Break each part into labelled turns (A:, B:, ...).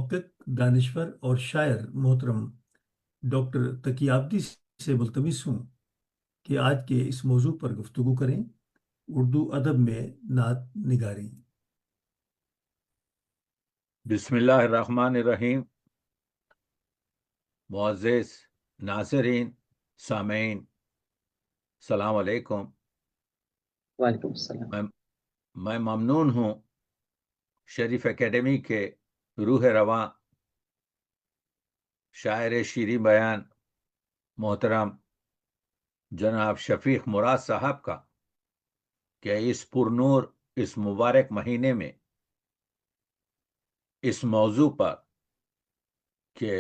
A: محقق دانشور اور شاعر محترم ڈاکٹر تقی آبدی سے ملتمس ہوں کہ آج کے اس موضوع پر گفتگو کریں: اردو ادب میں نعت نگاری۔
B: بسم اللہ الرحمن الرحیم۔ معزز ناظرین، سامعین، السلام علیکم۔
C: وعلیکم السلام۔
B: میں ممنون ہوں شریف اکیڈمی کے روح رواں شاعر شیریں بیان محترم جناب شفیق مراد صاحب کا کہ اس پرنور اس مبارک مہینے میں اس موضوع پر کہ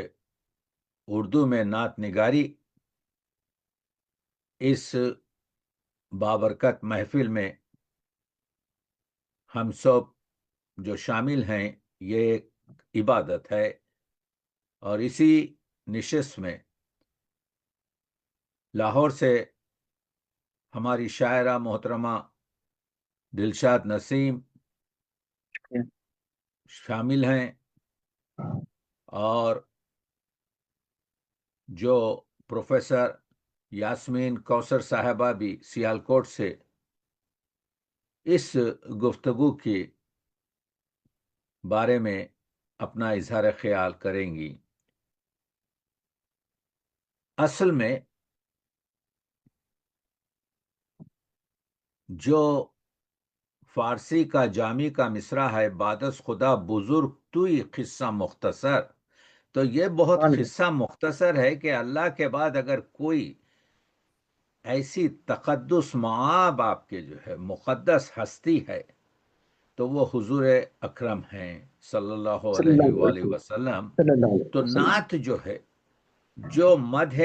B: اردو میں نعت نگاری، اس بابرکت محفل میں ہم سب جو شامل ہیں، یہ ایک عبادت ہے، اور اسی نشست میں لاہور سے ہماری شاعرہ محترمہ دلشاد نسیم شامل ہیں، اور جو پروفیسر یاسمین کوثر صاحبہ بھی سیالکوٹ سے اس گفتگو کے بارے میں اپنا اظہار خیال کریں گی۔ اصل میں جو فارسی کا جامی کا مصرع ہے، بادس خدا بزرگ توئی قصہ مختصر، تو یہ بہت قصہ مختصر ہے کہ اللہ کے بعد اگر کوئی ایسی تقدس معاب آپ کے جو ہے مقدس ہستی ہے تو وہ حضور اکرم ہیں صلی اللہ علیہ وآلہ وسلم۔ تو نعت جو ہے، جو مدح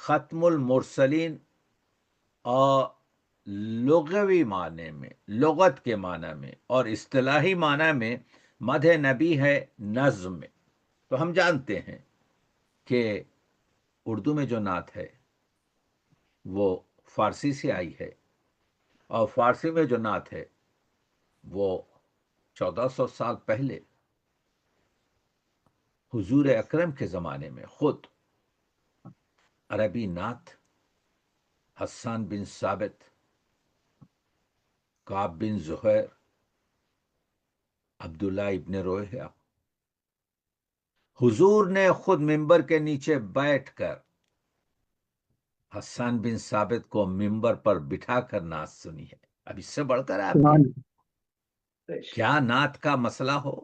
B: ختم المرسلین اور لغوی معنی میں، لغت کے معنی میں اور اصطلاحی معنی میں مدح نبی ہے نظم میں۔ تو ہم جانتے ہیں کہ اردو میں جو نعت ہے وہ فارسی سے آئی ہے، اور فارسی میں جو نعت ہے وہ 1400 سال پہلے حضور اکرم کے زمانے میں خود عربی نعت حسان بن ثابت، کعب بن زہیر، عبداللہ ابن رویہ، حضور نے خود ممبر کے نیچے بیٹھ کر حسان بن ثابت کو ممبر پر بٹھا کر نعت سنی ہے۔ اب اس سے بڑھ کر آپ کیا نعت کا مسئلہ ہو؟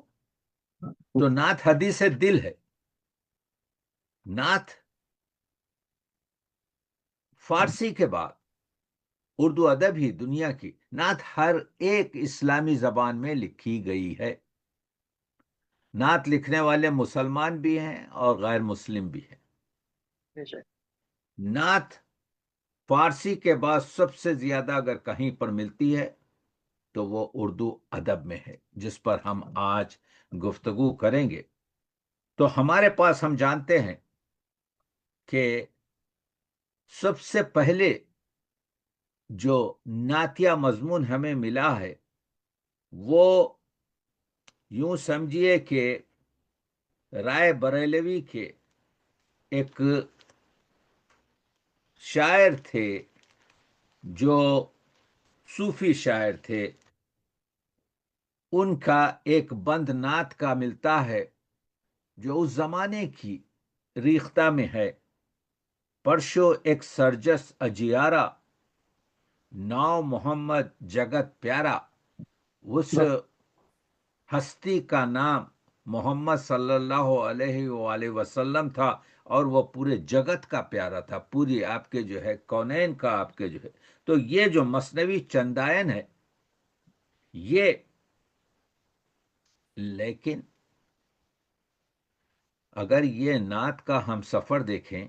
B: تو نعت حدیث دل ہے۔ نعت فارسی کے بعد اردو ادب ہی دنیا کی نعت ہر ایک اسلامی زبان میں لکھی گئی ہے۔ نعت لکھنے والے مسلمان بھی ہیں اور غیر مسلم بھی ہیں۔ نعت فارسی کے بعد سب سے زیادہ اگر کہیں پر ملتی ہے تو وہ اردو ادب میں ہے، جس پر ہم آج گفتگو کریں گے۔ تو ہمارے پاس ہم جانتے ہیں کہ سب سے پہلے جو نعتیہ مضمون ہمیں ملا ہے وہ یوں سمجھیے کہ رائے بریلوی کے ایک شاعر تھے جو صوفی شاعر تھے، ان کا ایک بند نعت کا ملتا ہے جو اس زمانے کی ریختہ میں ہے۔ پرشو ایک سرجس اجیارا، ناؤ محمد جگت پیارا۔ اس ہستی کا نام محمد صلی اللہ علیہ وآلہ وسلم تھا، اور وہ پورے جگت کا پیارا تھا، پوری آپ کے جو ہے کونین کا آپ کے جو ہے۔ تو یہ جو مثنوی چندائن ہے یہ، لیکن اگر یہ نعت کا ہم سفر دیکھیں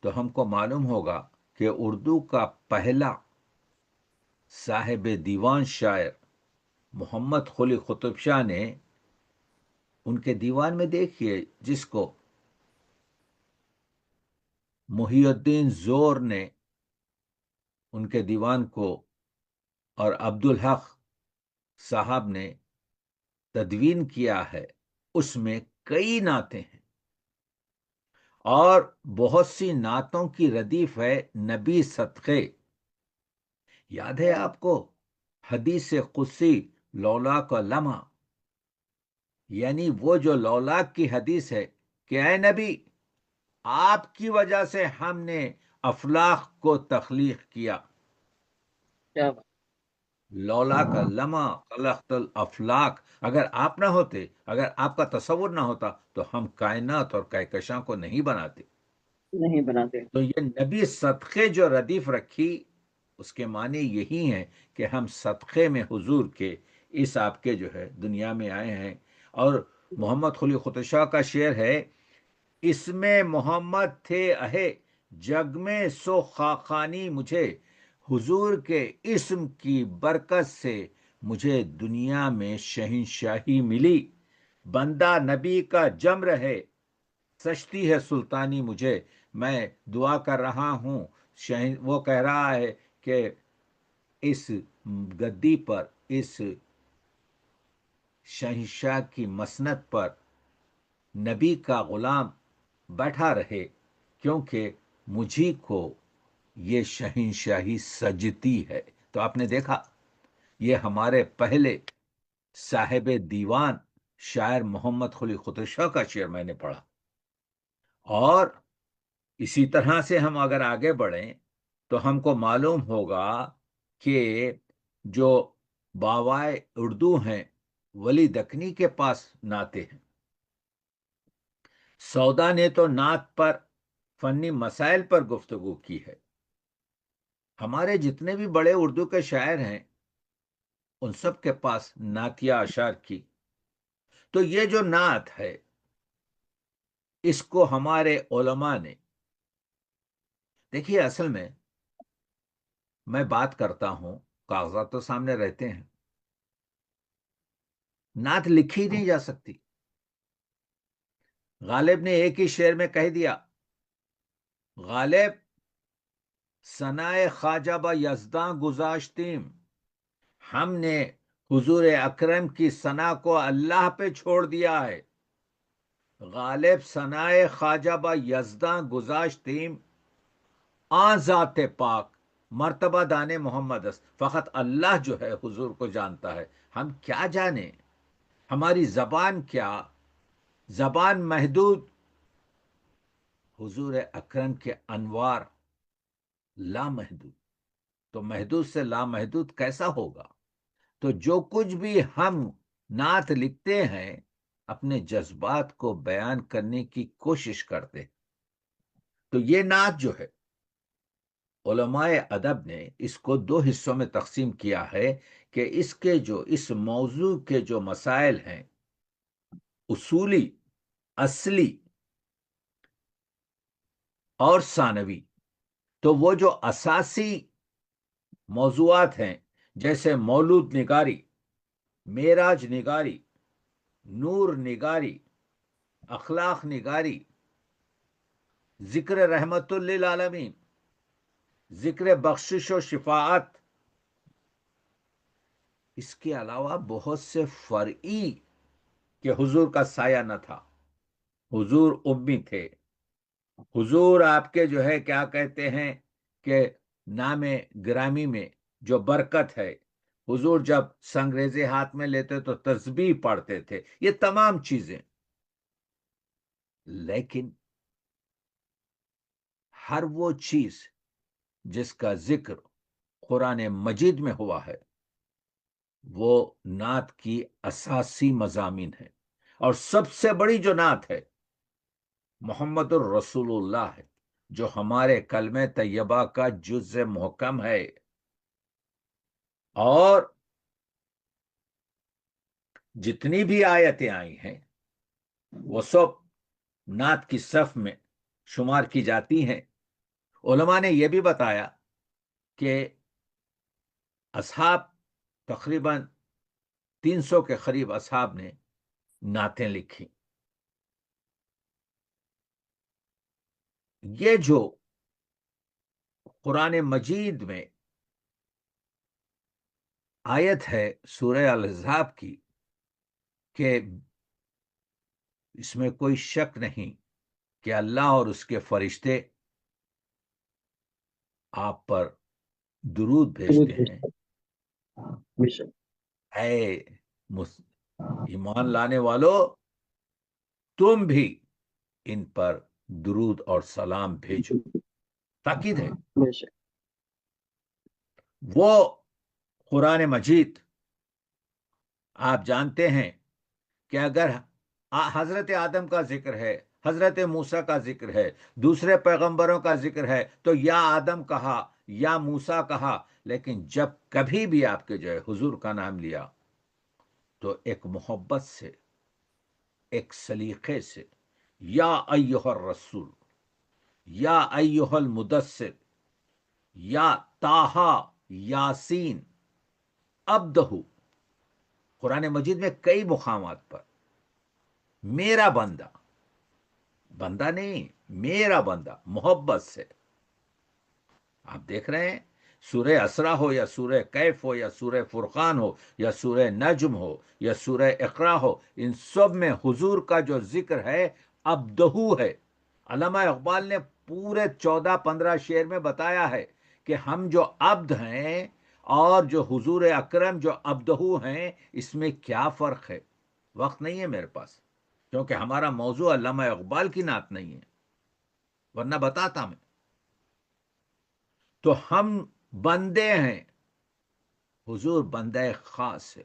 B: تو ہم کو معلوم ہوگا کہ اردو کا پہلا صاحب دیوان شاعر محمد قلی قطب شاہ نے، ان کے دیوان میں دیکھیے، جس کو محی الدین زور نے ان کے دیوان کو اور عبدالحق صاحب نے تدوین کیا ہے، اس میں کئی نعتیں ہیں، اور بہت سی نعتوں کی ردیف ہے نبی صدقے. یاد ہے آپ کو حدیث قدسی لولا کا لمحہ، یعنی وہ جو لولاک کی حدیث ہے کہ اے نبی، آپ کی وجہ سے ہم نے افلاق کو تخلیق کیا.
C: کیا بات.
B: لولا کا لمحہ خلقت الافلاق، اگر آپ نہ ہوتے، اگر آپ کا تصور نہ ہوتا تو ہم کائنات اور کہکشاں کو نہیں بناتے.
C: نہیں بناتے.
B: تو یہ نبی صدقے جو ردیف رکھی، اس کے معنی یہی ہیں کہ ہم صدقے میں حضور کے اس آپ کے جو ہے دنیا میں آئے ہیں. اور محمد خلی خطشاہ کا شعر ہے، اس میں محمد تھے اہے جگ میں سو خاقانی مجھے، حضور کے اسم کی برکت سے مجھے دنیا میں شہنشاہی ملی. بندہ نبی کا جم رہے سچتی ہے سلطانی مجھے، میں دعا کر رہا ہوں. وہ کہہ رہا ہے کہ اس گدی پر، اس شہنشاہ کی مسند پر نبی کا غلام بیٹھا رہے، کیونکہ مجھی کو یہ شہنشاہی سجتی ہے. تو آپ نے دیکھا، یہ ہمارے پہلے صاحب دیوان شاعر محمد خلی خطشاہ کا شعر میں نے پڑھا. اور اسی طرح سے ہم اگر آگے بڑھیں تو ہم کو معلوم ہوگا کہ جو باوائے اردو ہیں، ولی دکنی کے پاس نعتیں ہیں. سودا نے تو نعت پر فنی مسائل پر گفتگو کی ہے. ہمارے جتنے بھی بڑے اردو کے شاعر ہیں، ان سب کے پاس نعتیہ اشعار کی. تو یہ جو نعت ہے، اس کو ہمارے علماء نے، دیکھیے اصل میں بات کرتا ہوں، کاغذات تو سامنے رہتے ہیں، نعت لکھی نہیں جا سکتی. غالب نے ایک ہی شعر میں کہہ دیا، غالب ثنائے خواجہ با یزداں گذاشتیم، ہم نے حضور اکرم کی ثنا کو اللہ پہ چھوڑ دیا ہے. غالب ثنائے خواجہ با یزداں گذاشتیم، آن ذات پاک مرتبہ دانے محمد است. فقط اللہ جو ہے حضور کو جانتا ہے، ہم کیا جانیں، ہماری زبان کیا، زبان محدود. حضور اکرم کے انوار لامحدود، تو محدود سے لامحدود کیسا ہوگا؟ تو جو کچھ بھی ہم نعت لکھتے ہیں، اپنے جذبات کو بیان کرنے کی کوشش کرتے. تو یہ نعت جو ہے، علماء ادب نے اس کو دو حصوں میں تقسیم کیا ہے کہ اس کے جو اس موضوع کے جو مسائل ہیں، اصولی، اصلی اور ثانوی، تو وہ جو اساسی موضوعات ہیں، جیسے مولود نگاری، معراج نگاری، نور نگاری، اخلاق نگاری، ذکر رحمت للعالمین، ذکر بخشش و شفاعت، اس کے علاوہ بہت سے فرعی کہ حضور کا سایہ نہ تھا، حضور امی تھے، حضور آپ کے جو ہے کیا کہتے ہیں کہ نام گرامی میں جو برکت ہے، حضور جب سنگریزے ہاتھ میں لیتے تو تسبیح پڑھتے تھے، یہ تمام چیزیں. لیکن ہر وہ چیز جس کا ذکر قرآن مجید میں ہوا ہے، وہ نعت کی اساسی مضامین ہے. اور سب سے بڑی جو نعت ہے، محمد الرسول اللہ ہے، جو ہمارے کلمہ طیبہ کا جز محکم ہے. اور جتنی بھی آیتیں آئی ہیں، وہ سب نعت کی صف میں شمار کی جاتی ہیں. علماء نے یہ بھی بتایا کہ اصحاب تقریباً 300 کے قریب اصحاب نے نعتیں لکھی. یہ جو قرآن مجید میں آیت ہے سورہ الاحزاب کی کہ اس میں کوئی شک نہیں کہ اللہ اور اس کے فرشتے آپ پر درود بھیجتے ہیں.
C: بے شک.
B: اے ایمان لانے والو، تم بھی ان پر درود اور سلام بھیجو. تاکید ہے.
C: بے شک.
B: وہ قرآن مجید، آپ جانتے ہیں کہ اگر حضرت آدم کا ذکر ہے، حضرت موسیٰ کا ذکر ہے، دوسرے پیغمبروں کا ذکر ہے، تو یا آدم کہا یا موسیٰ کہا، لیکن جب کبھی بھی آپ کے جو ہے حضور کا نام لیا تو ایک محبت سے، ایک سلیقے سے، یا ایھا الرسول، یا ایھا المدثر، یا طٰہٰ، یاسین، عبدہ. قرآن مجید میں کئی مقامات پر میرا بندہ، بندہ نہیں، میرا بندہ، محبت سے. آپ دیکھ رہے ہیں سورہ اسرا ہو یا سورہ کیف ہو یا سورہ فرقان ہو یا سورہ نجم ہو یا سورہ اقرا ہو، ان سب میں حضور کا جو ذکر ہے عبدہ ہے. علامہ اقبال نے پورے 14-15 شعر میں بتایا ہے کہ ہم جو عبد ہیں اور جو حضور اکرم جو عبدہ ہیں، اس میں کیا فرق ہے. وقت نہیں ہے میرے پاس، کیونکہ ہمارا موضوع علامہ اقبال کی نعت نہیں ہے، ورنہ بتاتا میں. تو ہم بندے ہیں، حضور بندہ خاص ہے.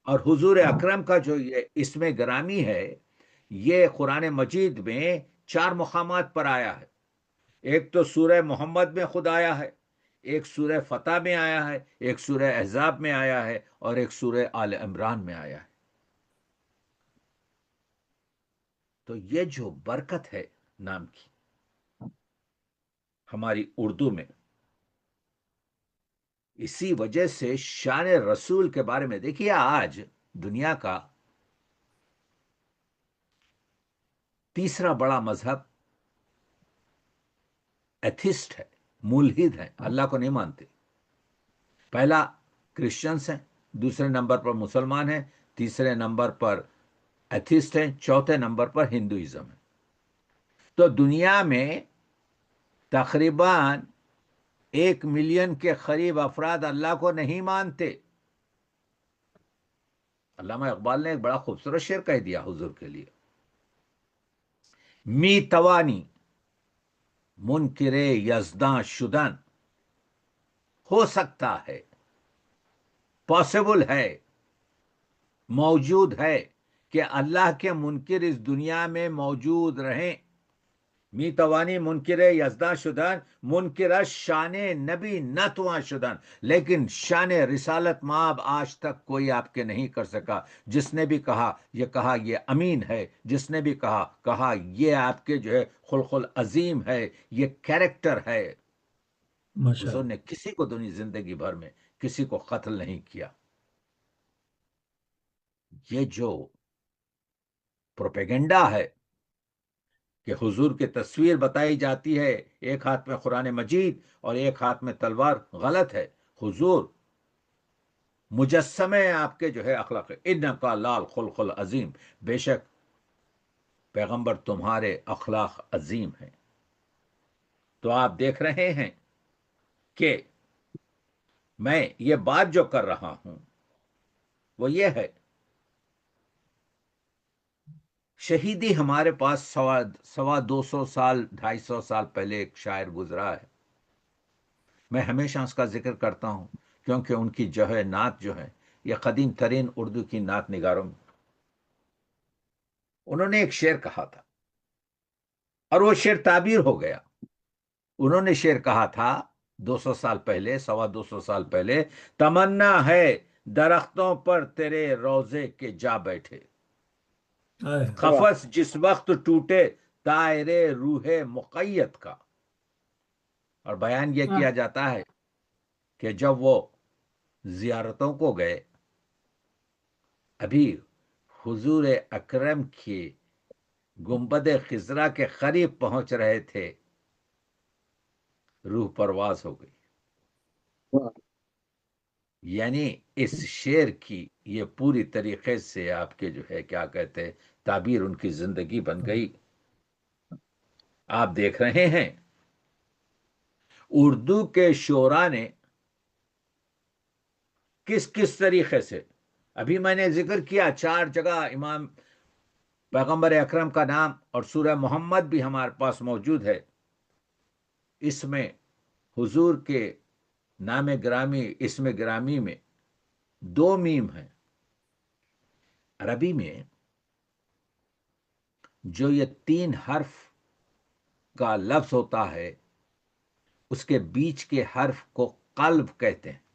B: اور حضور اکرم کا جو یہ اسم گرامی ہے، یہ قرآن مجید میں 4 مقامات پر آیا ہے. ایک تو سورہ محمد میں خود آیا ہے، ایک سورہ فتح میں آیا ہے، ایک سورہ احزاب میں آیا ہے، اور ایک سورہ آل عمران میں آیا ہے. تو یہ جو برکت ہے نام کی ہماری اردو میں، اسی وجہ سے شان رسول کے بارے میں دیکھیے، آج دنیا کا تیسرا بڑا مذہب ایتھسٹ ہے، ملحد ہے، اللہ کو نہیں مانتے. پہلا کرسچنس ہیں، دوسرے نمبر پر مسلمان ہیں، تیسرے نمبر پر ایتھسٹ ہیں، چوتھے نمبر پر ہندوازم ہے. تو دنیا میں تقریباً 1 ملین کے قریب افراد اللہ کو نہیں مانتے. علامہ اقبال نے ایک بڑا خوبصورت شعر کہہ دیا حضور کے لیے: می توانی منکر یزداں شدن، ہو سکتا ہے، پاسبل ہے، موجود ہے کہ اللہ کے منکر اس دنیا میں موجود رہیں. می توانی منکر یزداں شدن، منکر شان نبی نتواں شدن. لیکن شان رسالت مآب آج تک کوئی آپ کے نہیں کر سکا. جس نے بھی کہا یہ امین ہے، جس نے بھی کہا یہ آپ کے جو ہے خلق العظیم ہے، یہ کیریکٹر ہے.
A: ماشاء
B: حضور
A: اللہ.
B: نے کسی کو دنیا زندگی بھر میں کسی کو قتل نہیں کیا. یہ جو پروپیگنڈا ہے کہ حضور کی تصویر بتائی جاتی ہے، ایک ہاتھ میں قرآن مجید اور ایک ہاتھ میں تلوار، غلط ہے. حضور مجسمے آپ کے جو ہے اخلاق، انکا لال خلق العظیم، بے شک پیغمبر تمہارے اخلاق عظیم ہیں. تو آپ دیکھ رہے ہیں کہ میں یہ بات جو کر رہا ہوں وہ یہ ہے، شہیدی ہمارے پاس 250 250 سال پہلے ایک شاعر گزرا ہے. میں ہمیشہ اس کا ذکر کرتا ہوں کیونکہ ان کی جو ہے نعت جو ہے یہ قدیم ترین اردو کی نعت نگاروں میں. انہوں نے ایک شعر کہا تھا اور وہ شعر تعبیر ہو گیا. انہوں نے شعر کہا تھا 200 سال پہلے، 250 سال پہلے: تمنا ہے درختوں پر تیرے روضے کے جا بیٹھے،
A: آئے.
B: قفس جس وقت ٹوٹے دائرے روح مقید کا. اور بیان یہ کیا جاتا ہے کہ جب وہ زیارتوں کو گئے، ابھی حضور اکرم کی گنبد خضرا کے قریب پہنچ رہے تھے، روح پرواز ہو گئی. یعنی اس شعر کی یہ پوری طریقے سے آپ کے جو ہے کیا کہتے ہیں تعبیر ان کی زندگی بن گئی. آپ دیکھ رہے ہیں اردو کے شعرا نے کس کس طریقے سے، ابھی میں نے ذکر کیا 4 جگہ امام پیغمبر اکرم کا نام اور سورہ محمد بھی ہمارے پاس موجود ہے. اس میں حضور کے نام گرامی، اسم گرامی میں 2 میم ہیں. عربی میں جو یہ 3 حرف کا لفظ ہوتا ہے اس کے بیچ کے حرف کو قلب کہتے ہیں.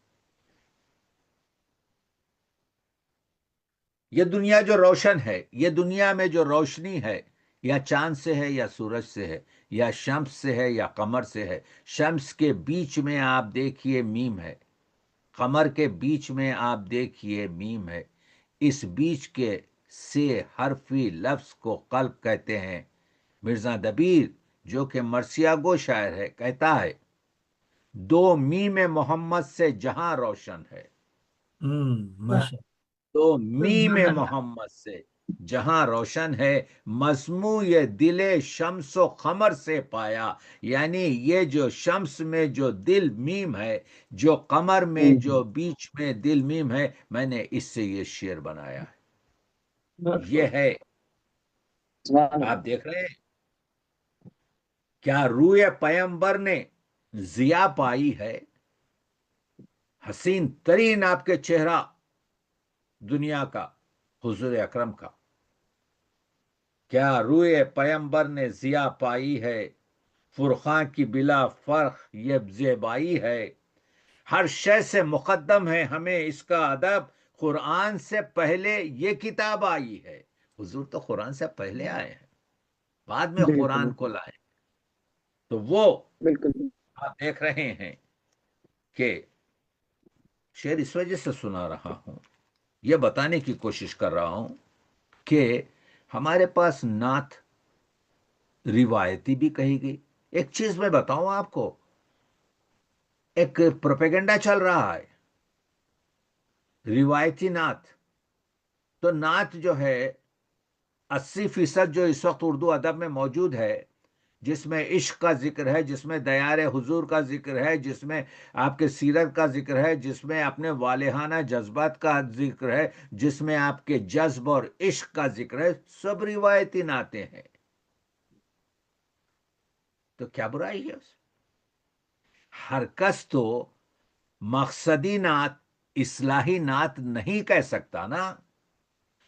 B: یہ دنیا جو روشن ہے، یہ دنیا میں جو روشنی ہے، یا چاند سے ہے یا سورج سے ہے یا شمس سے ہے یا قمر سے ہے. شمس کے بیچ میں آپ دیکھیے میم ہے، قمر کے بیچ میں آپ دیکھیے میم ہے. اس بیچ کے سے حرفی لفظ کو قلب کہتے ہیں. مرزا دبیر جو کہ مرثیہ گو شاعر ہے کہتا ہے 2 میم محمد سے جہاں روشن ہے.
A: ماشاء
B: تو میم محمد سے جہاں روشن ہے، مضموں یہ دل شمس و قمر سے پایا. یعنی یہ جو شمس میں جو دل میم ہے، جو قمر میں جو بیچ میں دل میم ہے، میں نے اس سے یہ شعر بنایا ہے. یہ ہے، آپ دیکھ رہے ہیں کیا روئے پیمبر نے ضیا پائی ہے. حسین ترین آپ کے چہرہ دنیا کا حضور اکرم کا. کیا روئے پیمبر نے ضیا پائی ہے، فرقاں کی بلا فرق یہ زیبائی ہے. ہر شے سے مقدم ہے ہمیں اس کا ادب، قرآن سے پہلے یہ کتاب آئی ہے. حضور تو قرآن سے پہلے آئے ہیں، بعد میں
C: بالکل
B: قرآن کو لائے. تو وہ
C: بالکل.
B: آپ دیکھ رہے ہیں کہ شعر اس وجہ سے سنا رہا ہوں، یہ بتانے کی کوشش کر رہا ہوں کہ ہمارے پاس نعت روایتی بھی کہی گئی. ایک چیز میں بتاؤں آپ کو، ایک پروپیگنڈا چل رہا ہے روایتی نعت. تو نعت جو ہے 80% جو اس وقت اردو ادب میں موجود ہے، جس میں عشق کا ذکر ہے، جس میں دیار حضور کا ذکر ہے، جس میں آپ کے سیرت کا ذکر ہے، جس میں اپنے والہانہ جذبات کا ذکر ہے، جس میں آپ کے جذب اور عشق کا ذکر ہے، سب روایتی نعتیں ہیں. تو کیا برائی ہے اس؟ ہر کس تو مقصدی نعت اصلاحی نعت نہیں کہہ سکتا نا.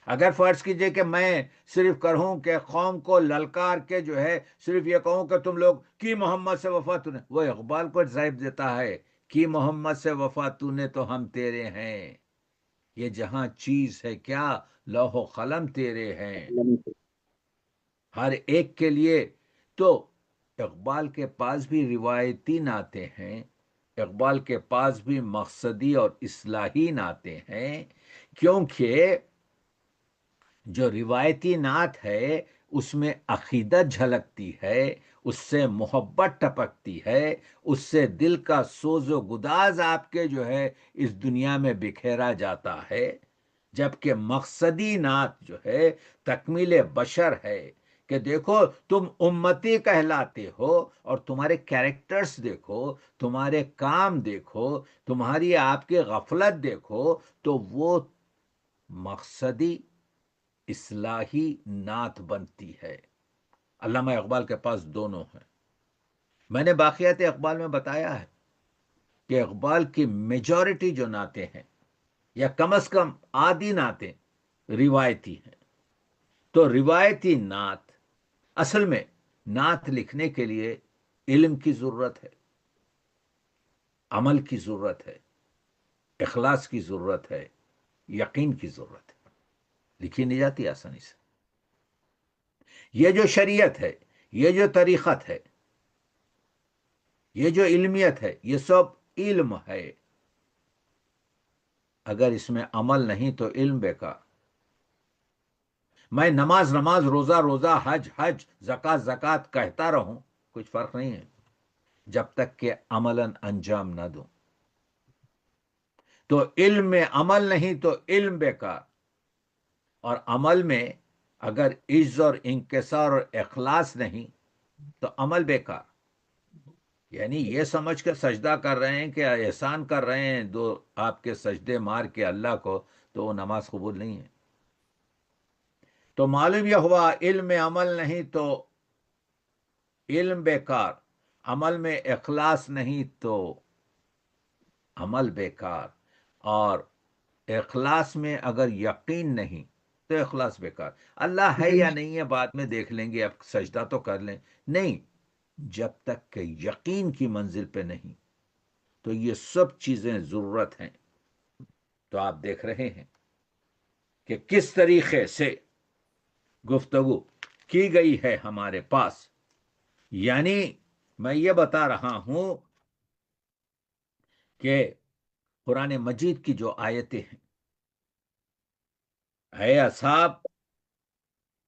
B: اگر فرض کیجئے کہ میں صرف کہوں کہ قوم کو للکار کے جو ہے صرف یہ کہوں کہ تم لوگ کی محمد سے وفا تو نے، وہ اقبال کو ضائب دیتا ہے کی محمد سے وفا تو نے تو ہم تیرے ہیں. یہ جہاں چیز ہے کیا لوح و قلم تیرے ہیں ہر ایک کے لیے. تو اقبال کے پاس بھی روایتی نعتیں ہیں، اقبال کے پاس بھی مقصدی اور اصلاحی نعتیں ہیں. کیونکہ جو روایتی نعت ہے اس میں عقیدت جھلکتی ہے، اس سے محبت ٹپکتی ہے، اس سے دل کا سوز و گداز آپ کے جو ہے اس دنیا میں بکھیرا جاتا ہے. جبکہ مقصدی نعت جو ہے تکمیل بشر ہے کہ دیکھو تم امتی کہلاتے ہو اور تمہارے کیریکٹرز دیکھو، تمہارے کام دیکھو، تمہاری آپ کی غفلت دیکھو، تو وہ مقصدی اصلاحی نعت بنتی ہے. علامہ اقبال کے پاس دونوں ہیں. میں نے باقیات اقبال میں بتایا ہے کہ اقبال کی میجورٹی جو نعتیں ہیں یا کم از کم آدھی نعتیں روایتی ہیں. تو روایتی نعت اصل میں نعت لکھنے کے لیے علم کی ضرورت ہے، عمل کی ضرورت ہے، اخلاص کی ضرورت ہے، یقین کی ضرورت ہے. لکھی نہیں جاتی آسانی سے. یہ جو شریعت ہے، یہ جو طریقت ہے، یہ جو علمیت ہے، یہ سب علم ہے. اگر اس میں عمل نہیں تو علم بیکار. میں نماز نماز، روزہ روزہ، حج حج، زکات زکات کہتا رہوں، کچھ فرق نہیں ہے جب تک کہ عملاً انجام نہ دوں. تو علم میں عمل نہیں تو علم بیکار، اور عمل میں اگر عز اور انکسار اور اخلاص نہیں تو عمل بیکار. یعنی یہ سمجھ کے سجدہ کر رہے ہیں کہ احسان کر رہے ہیں دو آپ کے سجدے مار کے اللہ کو، تو وہ نماز قبول نہیں ہے. تو معلوم یہ ہوا علم میں عمل نہیں تو علم بیکار، عمل میں اخلاص نہیں تو عمل بیکار، اور اخلاص میں اگر یقین نہیں تو اخلاص بیکار. اللہ ہے یا نہیں ہے بعد میں دیکھ لیں گے، اب سجدہ تو کر لیں. نہیں، جب تک کہ یقین کی منزل پہ نہیں تو یہ سب چیزیں ضرورت ہیں. تو آپ دیکھ رہے ہیں کہ کس طریقے سے گفتگو کی گئی ہے ہمارے پاس. یعنی میں یہ بتا رہا ہوں کہ قرآن مجید کی جو آیتیں ہیں، اے اصحاب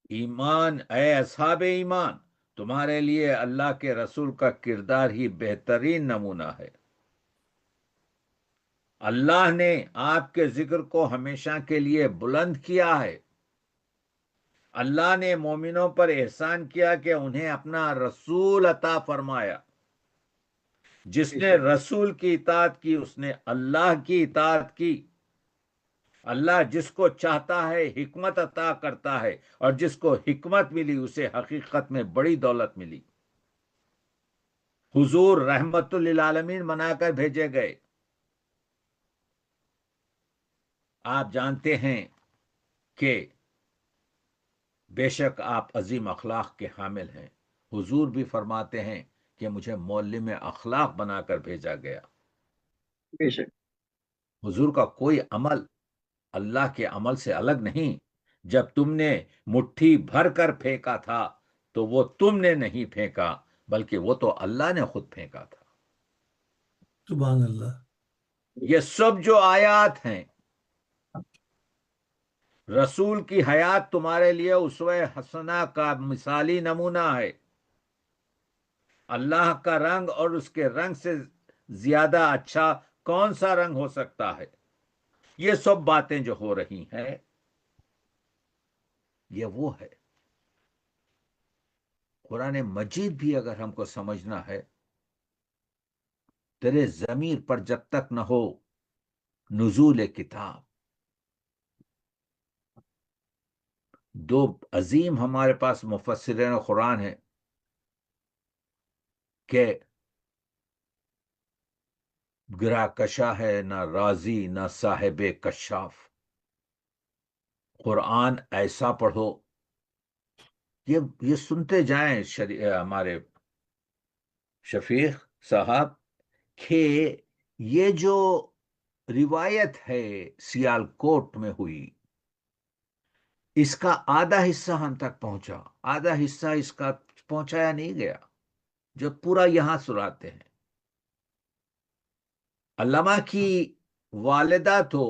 B: ایمان، اے اصحاب ایمان، تمہارے لیے اللہ کے رسول کا کردار ہی بہترین نمونہ ہے. اللہ نے آپ کے ذکر کو ہمیشہ کے لیے بلند کیا ہے. اللہ نے مومنوں پر احسان کیا کہ انہیں اپنا رسول عطا فرمایا. جس نے رسول کی اطاعت کی اس نے اللہ کی اطاعت کی. اللہ جس کو چاہتا ہے حکمت عطا کرتا ہے، اور جس کو حکمت ملی اسے حقیقت میں بڑی دولت ملی. حضور رحمت للعالمین بنا کر بھیجے گئے. آپ جانتے ہیں کہ بے شک آپ عظیم اخلاق کے حامل ہیں. حضور بھی فرماتے ہیں کہ مجھے معلم اخلاق بنا کر بھیجا گیا.
C: بے شک.
B: حضور کا کوئی عمل اللہ کے عمل سے الگ نہیں. جب تم نے مٹھی بھر کر پھینکا تھا تو وہ تم نے نہیں پھینکا، بلکہ وہ تو اللہ نے خود پھینکا تھا.
A: سبحان اللہ.
B: یہ سب جو آیات ہیں، رسول کی حیات تمہارے لیے اسوہ حسنہ کا مثالی نمونہ ہے. اللہ کا رنگ اور اس کے رنگ سے زیادہ اچھا کون سا رنگ ہو سکتا ہے؟ یہ سب باتیں جو ہو رہی ہیں یہ وہ ہے. قرآن مجید بھی اگر ہم کو سمجھنا ہے، تیرے ضمیر پر جب تک نہ ہو نزول کتاب. دو عظیم ہمارے پاس مفسرین قرآن ہیں کہ گرا کشا ہے نہ رازی نہ صاحب کشاف. قرآن ایسا پڑھو، یہ سنتے جائیں ہمارے شفیق صاحب، کہ یہ جو روایت ہے سیال کوٹ میں ہوئی، اس کا آدھا حصہ ہم تک پہنچا، آدھا حصہ اس کا پہنچایا نہیں گیا جو پورا یہاں سناتے ہیں. علامہ کی والدہ تو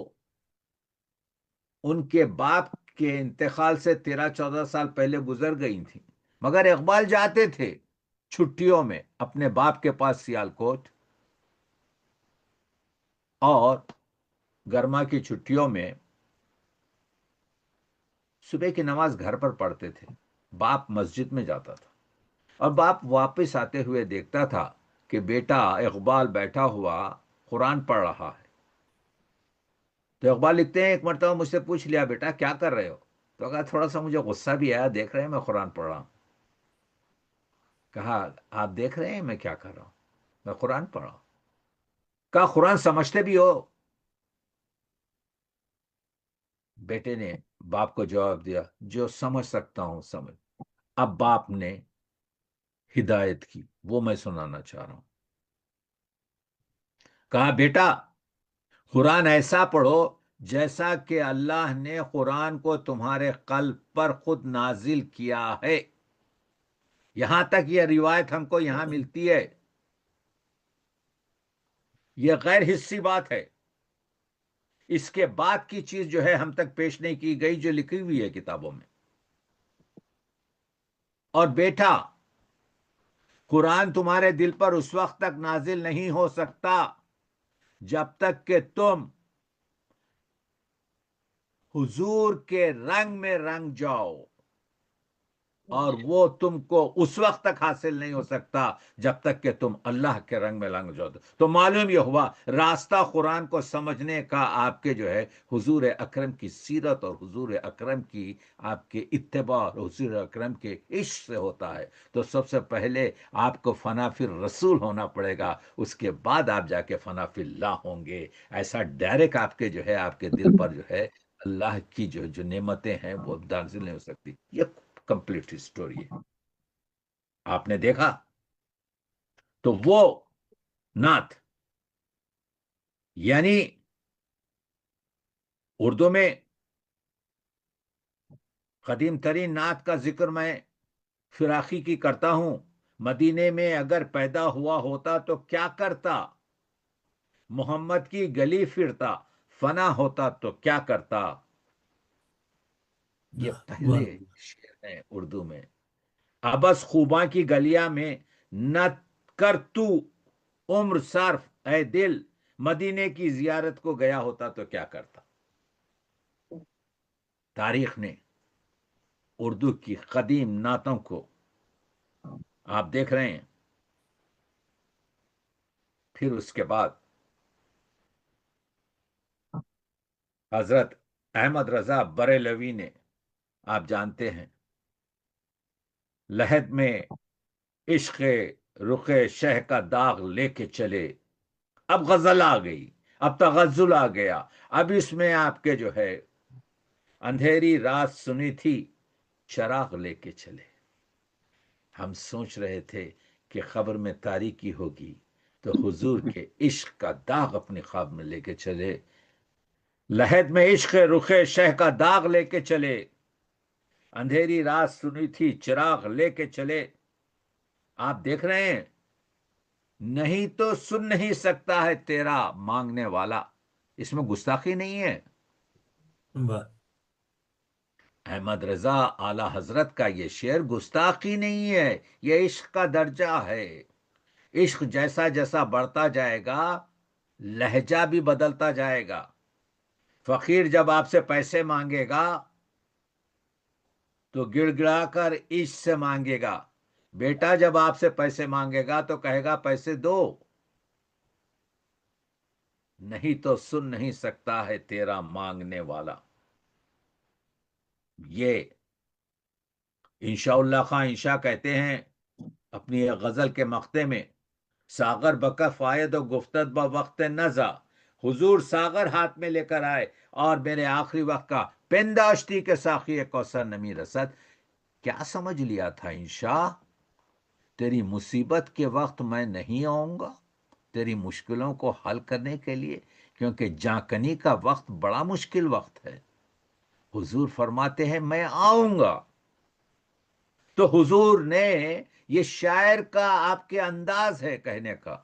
B: ان کے باپ کے انتقال سے 13-14 سال پہلے گزر گئی تھیں، مگر اقبال جاتے تھے چھٹیوں میں اپنے باپ کے پاس سیال کوٹ، اور گرما کی چھٹیوں میں صبح کی نماز گھر پر پڑھتے تھے. باپ مسجد میں جاتا تھا اور باپ واپس آتے ہوئے دیکھتا تھا کہ بیٹا اقبال بیٹھا ہوا قرآن پڑھ رہا ہے. تو اقبال لکھتے ہیں ایک مرتبہ مجھ سے پوچھ لیا بیٹا کیا کر رہے ہو؟ تو کہا تھوڑا سا مجھے غصہ بھی آیا، دیکھ رہے ہیں میں قرآن پڑھ رہا ہوں. کہا آپ دیکھ رہے ہیں میں کیا کر رہا ہوں؟ میں قرآن پڑھ رہا ہوں. کہا قرآن سمجھتے بھی ہو؟ بیٹے نے باپ کو جواب دیا جو سمجھ سکتا ہوں سمجھ. اب باپ نے ہدایت کی، وہ میں سنانا چاہ رہا ہوں. کہا بیٹا قرآن ایسا پڑھو جیسا کہ اللہ نے قرآن کو تمہارے قلب پر خود نازل کیا ہے. یہاں تک یہ روایت ہم کو یہاں ملتی ہے، یہ غیر حصی بات ہے. اس کے بعد کی چیز جو ہے ہم تک پیش نہیں کی گئی جو لکھی ہوئی ہے کتابوں میں. اور بیٹا قرآن تمہارے دل پر اس وقت تک نازل نہیں ہو سکتا جب تک کہ تم حضور کے رنگ میں رنگ جاؤ، اور وہ تم کو اس وقت تک حاصل نہیں ہو سکتا جب تک کہ تم اللہ کے رنگ میں رنگ جاؤ۔ تو معلوم یہ ہوا راستہ قرآن کو سمجھنے کا آپ کے جو ہے حضور اکرم کی سیرت اور حضور اکرم کی آپ کے اتباع اور حضور اکرم کے عشق سے ہوتا ہے۔ تو سب سے پہلے آپ کو فنا فی الرسول ہونا پڑے گا، اس کے بعد آپ جا کے فنا فی اللہ ہوں گے۔ ایسا ڈائریکٹ آپ کے جو ہے آپ کے دل پر جو ہے اللہ کی جو نعمتیں ہیں وہ نازل نہیں ہو سکتی۔ یہ کمپلیٹ اسٹوری ہے، آپ نے دیکھا۔ تو وہ نعت یعنی اردو میں قدیم ترین نعت کا ذکر میں فراقی کی کرتا ہوں۔ مدینے میں اگر پیدا ہوا ہوتا تو کیا کرتا، محمد کی گلی پھرتا، فنا ہوتا تو کیا کرتا۔ یہ پہلے
A: واہ
B: شعر ہیں اردو میں۔ ابس خوباں کی گلیاں میں نہ کر تو عمر صرف اے دل، مدینے کی زیارت کو گیا ہوتا تو کیا کرتا۔ تاریخ نے اردو کی قدیم نعتوں کو آپ دیکھ رہے ہیں۔ پھر اس کے بعد حضرت احمد رضا بریلوی نے، آپ جانتے ہیں، لحد میں عشق رخ شہ کا داغ لے کے چلے۔ اب غزل آ گئی، اب تغزل آ گیا، اب اس میں آپ کے جو ہے اندھیری رات سنی تھی چراغ لے کے چلے۔ ہم سوچ رہے تھے کہ قبر میں تاریکی ہوگی تو حضور کے عشق کا داغ اپنے خواب میں لے کے چلے۔ لحد میں عشق رخ شہ کا داغ لے کے چلے، اندھیری رات سنی تھی چراغ لے کے چلے۔ آپ دیکھ رہے ہیں، نہیں تو سن نہیں سکتا ہے تیرا مانگنے والا، اس میں گستاخی نہیں ہے۔
A: واہ
B: احمد رضا اعلی حضرت کا یہ شعر گستاخی نہیں ہے، یہ عشق کا درجہ ہے۔ عشق جیسا جیسا بڑھتا جائے گا لہجہ بھی بدلتا جائے گا۔ فقیر جب آپ سے پیسے مانگے گا تو گڑ گڑا کر عشق سے مانگے گا، بیٹا جب آپ سے پیسے مانگے گا تو کہے گا پیسے دو، نہیں تو سن نہیں سکتا ہے تیرا مانگنے والا۔ یہ انشاءاللہ خان انشاء کہتے ہیں اپنی غزل کے مقطع میں، ساغر بکف آئے تو گفتت با وقت نزا، حضور ساغر ہاتھ میں لے کر آئے اور میرے آخری وقت کا پنداشتی کے ساقی کوثر نمی رسد۔ کیا سمجھ لیا تھا انشاء، تیری مصیبت کے وقت میں نہیں آؤں گا تیری مشکلوں کو حل کرنے کے لیے، کیونکہ جانکنی کا وقت بڑا مشکل وقت ہے۔ حضور فرماتے ہیں میں آؤں گا۔ تو حضور نے، یہ شاعر کا آپ کے انداز ہے کہنے کا،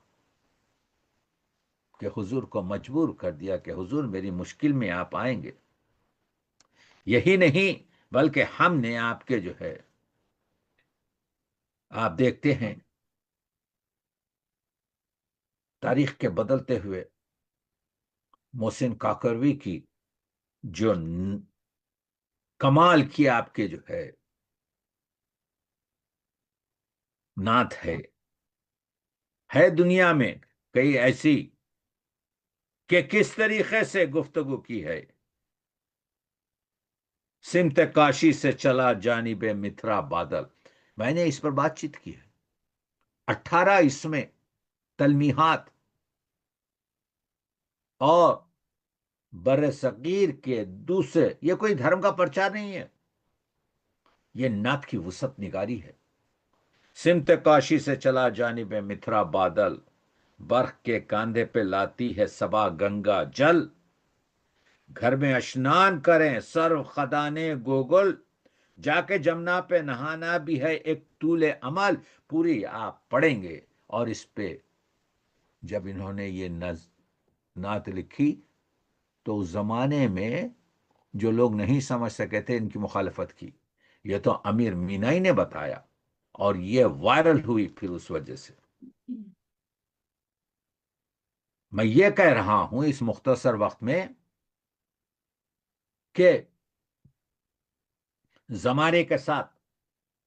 B: کہ حضور کو مجبور کر دیا کہ حضور میری مشکل میں آپ آئیں گے۔ یہی نہیں بلکہ ہم نے آپ کے جو ہے، آپ دیکھتے ہیں تاریخ کے بدلتے ہوئے محسن کاکروی کی جو کمال کی آپ کے جو ہے نعت ہے دنیا میں کئی ایسی کہ کس طریقے سے گفتگو کی ہے۔ سمت کاشی سے چلا جانب متھرا بادل، میں نے اس پر بات چیت کی ہے۔ 18 اس میں تلمیحات اور بر صغیر کے دوسرے، یہ کوئی دھرم کا پرچار نہیں ہے، یہ نعت کی وسعت نگاری ہے۔ سمت کاشی سے چلا جانب متھرا بادل، برق کے کاندھے پہ لاتی ہے صبا گنگا جل، گھر میں اشنان کریں سرو خدانے گوگل، جا کے جمنا پہ نہانا بھی ہے ایک طول عمل۔ پوری آپ پڑھیں گے، اور اس پہ جب انہوں نے یہ نعت لکھی تو اس زمانے میں جو لوگ نہیں سمجھ سکے تھے ان کی مخالفت کی، یہ تو امیر مینائی نے بتایا اور یہ وائرل ہوئی پھر اس وجہ سے۔ میں یہ کہہ رہا ہوں اس مختصر وقت میں کہ زمانے کے ساتھ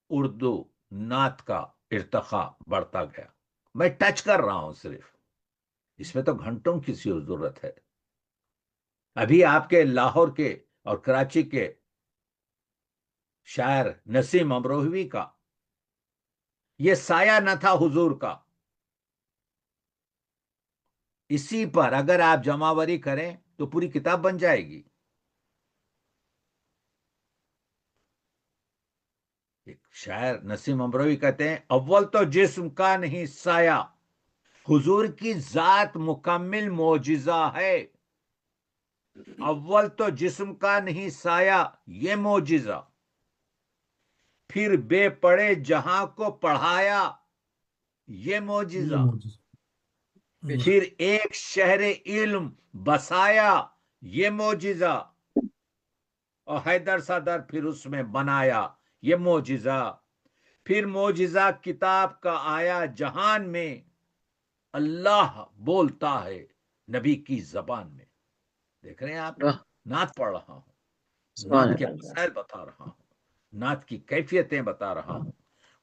B: اردو نعت کا ارتقا بڑھتا گیا. میں ٹچ کر رہا ہوں صرف، اس میں تو گھنٹوں کی سی ضرورت ہے. ابھی آپ کے لاہور کے اور کراچی کے شاعر نسیم امروہوی کا یہ سایہ نہ تھا حضور کا. اسی پر اگر آپ جمع کریں تو پوری کتاب بن جائے گی. ایک شاعر نسیم امروہوی کہتے ہیں اول تو جسم کا نہیں سایہ، حضور کی ذات مکمل معجزہ ہے. اول تو جسم کا نہیں سایہ یہ معجزہ، پھر بے پڑھے جہاں کو پڑھایا یہ
A: یہ
B: معجزہ،
A: معجزہ.
B: پھر ایک شہر علم بسایا یہ معجزہ، اور حیدر صدر پھر اس میں بنایا یہ معجزہ، پھر معجزہ کتاب کا آیا جہان میں، اللہ بولتا ہے نبی کی زبان میں. دیکھ رہے ہیں آپ،
C: واہ،
B: نعت پڑھ رہا ہوں،
C: سبحان
B: نعت کے
C: اللہ.
B: مسائل بتا رہا ہوں، نعت کی کیفیتیں بتا رہا ہوں.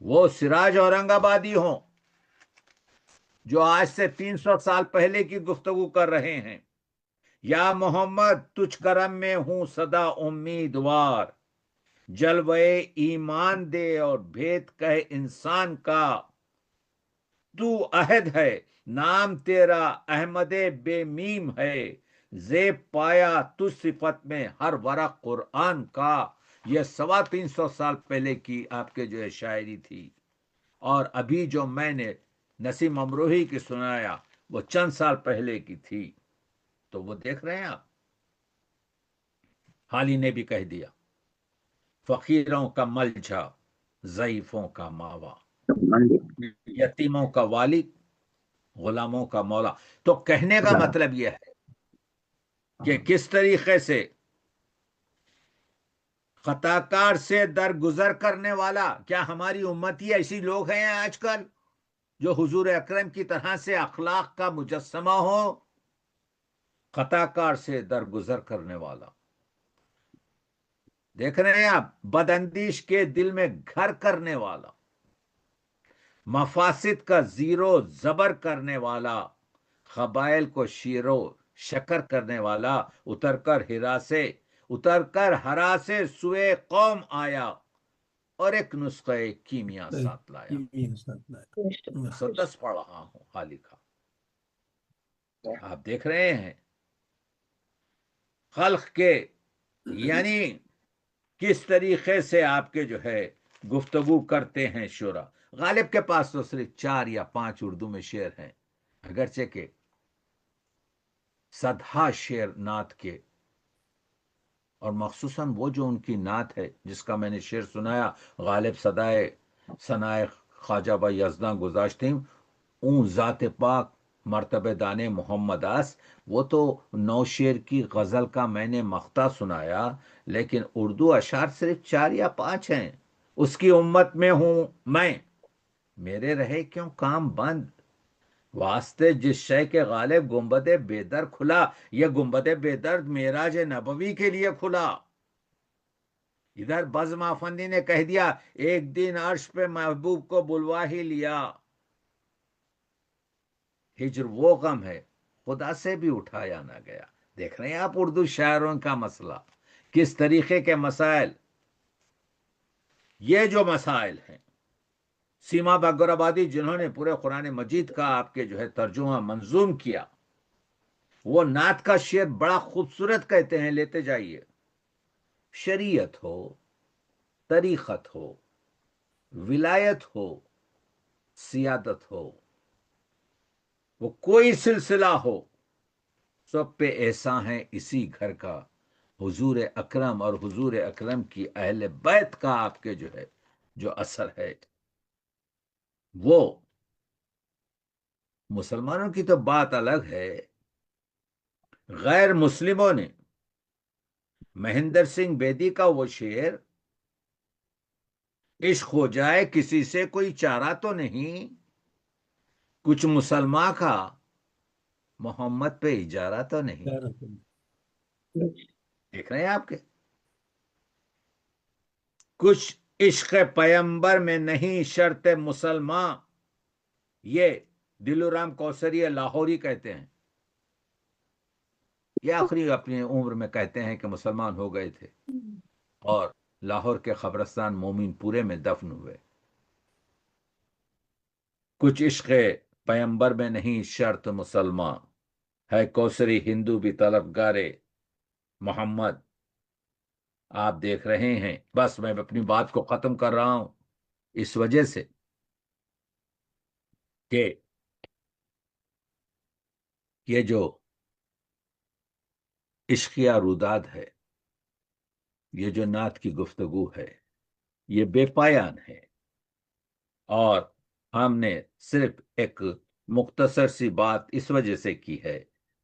B: وہ سراج اورنگ آبادی ہوں جو آج سے 300 سال پہلے کی گفتگو کر رہے ہیں، یا محمد تجھ کرم میں ہوں سدا امیدوار، جلوے ایمان دے اور بھید کہے انسان کا، تو عہد ہے نام تیرا احمد بے میم ہے، زیب پایا تو صفت میں ہر ورق قرآن کا. یہ 350 سال پہلے کی آپ کے جو ہے شاعری تھی، اور ابھی جو میں نے نسیم امروہی کی سنایا وہ چند سال پہلے کی تھی. تو وہ دیکھ رہے ہیں آپ، حالی نے بھی کہہ دیا فقیروں کا ملجھا ضعیفوں کا ماوا، یتیموں کا والد غلاموں کا مولا. تو کہنے کا مطلب یہ ہے کہ کس طریقے سے خطا کار سے درگزر کرنے والا، کیا ہماری امتی ایسی لوگ ہیں آج کل جو حضور اکرم کی طرح سے اخلاق کا مجسمہ ہو؟ خطا کار سے درگزر کرنے والا، دیکھ رہے ہیں آپ، بد اندیش کے دل میں گھر کرنے والا، مفاسد کا زیرو زبر کرنے والا، قبائل کو شیرو شکر کرنے والا، اتر کر ہرا سے سوئے قوم آیا، اور ایک نسخہ کیمیا ساتھ لایا. مسدس پڑھ رہا ہوں حالی کا، آپ دیکھ رہے ہیں خلق کے، یعنی کس طریقے سے آپ کے جو ہے گفتگو کرتے ہیں شعرا. غالب کے پاس تو صرف 4 یا 5 اردو میں شعر ہیں، اگرچہ کہ صدہا شعر نعت کے، اور مخصوصاً وہ جو ان کی نعت ہے جس کا میں نے شعر سنایا، غالب صدائے ثنائے خواجہ با یزداں گذاشتیم اون ذات پاک مرتبہ دانے محمد آس، وہ تو 9 شعر کی غزل کا میں نے مقطع سنایا، لیکن اردو اشعار صرف 4 یا 5 ہیں. اس کی امت میں ہوں میں، میرے رہے کیوں کام بند، واسطے جس شے کے غالب گنبد بے در کھلا، یہ گنبد بے در معراج نبوی کے لیے کھلا. ادھر بزم افندی نے کہہ دیا ایک دن عرش پہ محبوب کو بلوا ہی لیا. ہجر وہ غم ہے خدا سے بھی اٹھایا نہ گیا. دیکھ رہے ہیں آپ اردو شاعروں کا مسئلہ، کس طریقے کے مسائل. یہ جو مسائل ہیں، سیما باگر آبادی جنہوں نے پورے قرآن مجید کا آپ کے جو ہے ترجمہ منظوم کیا، وہ نعت کا شعر بڑا خوبصورت کہتے ہیں، لیتے جائیے. شریعت ہو، طریقت ہو، ولایت ہو، سیادت ہو، وہ کوئی سلسلہ ہو، سب پہ احسان ہے اسی گھر کا، حضور اکرم اور حضور اکرم کی اہل بیت کا آپ کے جو ہے جو اثر ہے. وہ مسلمانوں کی تو بات الگ ہے، غیر مسلموں نے مہندر سنگھ بیدی کا وہ شعر، عشق ہو جائے کسی سے کوئی چارہ تو نہیں، کچھ مسلمان کا محمد پہ اجارہ تو نہیں. دیکھ رہے ہیں آپ کے کچھ عشق پیمبر میں نہیں شرط مسلمان، یہ دلو رام کوثری لاہوری کہتے ہیں. یہ آخری اپنی عمر میں کہتے ہیں کہ مسلمان ہو گئے تھے اور لاہور کے قبرستان مومن پورے میں دفن ہوئے. کچھ عشق پیمبر میں نہیں شرط مسلمان، ہے کوثری ہندو بھی طلبگارے محمد. آپ دیکھ رہے ہیں، بس میں اپنی بات کو ختم کر رہا ہوں اس وجہ سے کہ یہ جو عشقیہ روداد ہے، یہ جو نعت کی گفتگو ہے، یہ بے پایان ہے. اور ہم نے صرف ایک مختصر سی بات اس وجہ سے کی ہے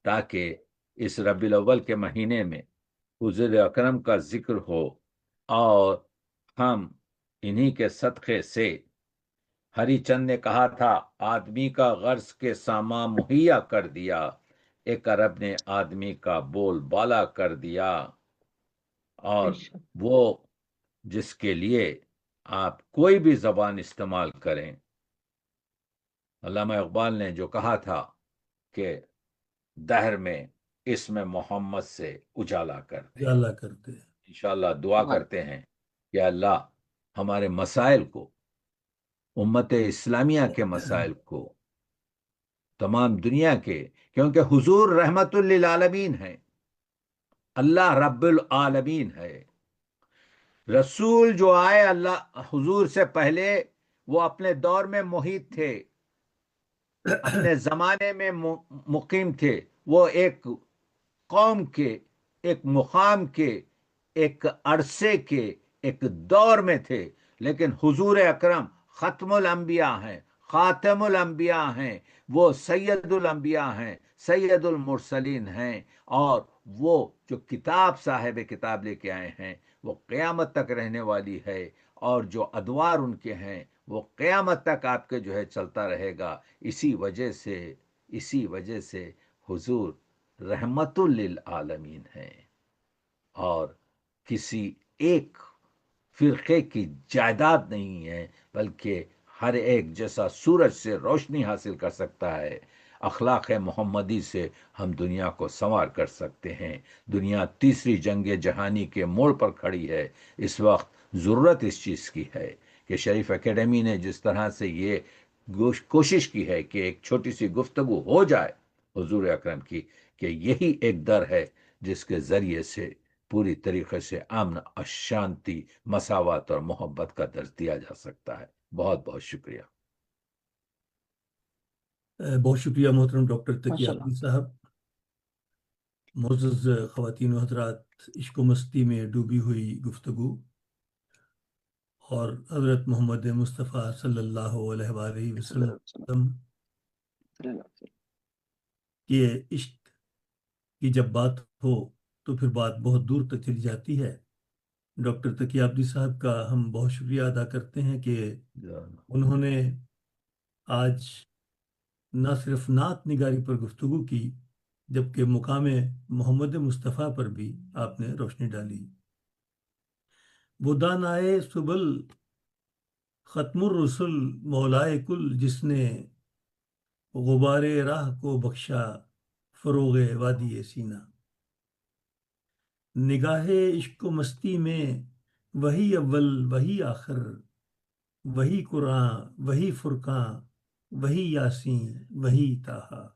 B: تاکہ اس ربیع الاول کے مہینے میں حضور اکرم کا ذکر ہو، اور ہم انہی کے صدقے سے، ہری چند نے کہا تھا آدمی کا غرض کے سامان مہیا کر دیا، ایک عرب نے آدمی کا بول بالا کر دیا. اور وہ جس کے لیے آپ کوئی بھی زبان استعمال کریں، علامہ اقبال نے جو کہا تھا کہ دہر میں اسم محمد سے اجالا کر دے.
A: اجالا کرتے ہیں.
B: انشاءاللہ دعا کرتے ہیں کہ اللہ ہمارے مسائل کو، امت اسلامیہ کے مسائل کو، تمام دنیا کے، کیونکہ حضور رحمت للعالمین ہیں، اللہ رب العالمین ہے. رسول جو آئے اللہ حضور سے پہلے وہ اپنے دور میں محیط تھے، اپنے زمانے میں مقیم تھے. وہ ایک قوم کے، ایک مقام کے، ایک عرصے کے، ایک دور میں تھے. لیکن حضور اکرم ختم الانبیاء ہیں، خاتم الانبیاء ہیں، وہ سید الانبیاء ہیں، سید المرسلین ہیں. اور وہ جو کتاب صاحب کتاب لے کے آئے ہیں وہ قیامت تک رہنے والی ہے، اور جو ادوار ان کے ہیں وہ قیامت تک آپ کے جو ہے چلتا رہے گا. اسی وجہ سے حضور رحمت للعالمین ہیں، اور کسی ایک فرقے کی جائیداد نہیں ہے، بلکہ ہر ایک جیسا سورج سے روشنی حاصل کر سکتا ہے، اخلاق محمدی سے ہم دنیا کو سنوار کر سکتے ہیں. دنیا تیسری جنگ جہانی کے موڑ پر کھڑی ہے. اس وقت ضرورت اس چیز کی ہے کہ شریف اکیڈمی نے جس طرح سے یہ کوشش کی ہے کہ ایک چھوٹی سی گفتگو ہو جائے حضور اکرم کی، کہ یہی ایک در ہے جس کے ذریعے سے پوری طریقے سے امن اور شانتی، مساوات اور محبت کا درس دیا جا سکتا ہے. بہت بہت شکریہ.
A: بہت شکریہ محترم ڈاکٹر تقی
C: ماشاء اللہ.
A: عابدی صاحب. معزز خواتین و حضرات، عشق و مستی میں ڈوبی ہوئی گفتگو اور حضرت محمد مصطفیٰ صلی اللہ علیہ وآلہ وسلم کے عشق کی جب بات ہو تو پھر بات بہت دور تک چلی جاتی ہے. ڈاکٹر تقی عابدی صاحب کا ہم بہت شکریہ ادا کرتے ہیں کہ انہوں نے آج نہ صرف نعت نگاری پر گفتگو کی جبکہ مقام محمد مصطفیٰ پر بھی آپ نے روشنی ڈالی. وہ دانائے سبل ختم الرسل مولائے کل، جس نے غبار راہ کو بخشا فروغ وادی سینہ. نگاہ عشق و مستی میں وہی اول وہی آخر، وہی قرآن وہی فرقان وہی یاسین وہی طٰہٰ.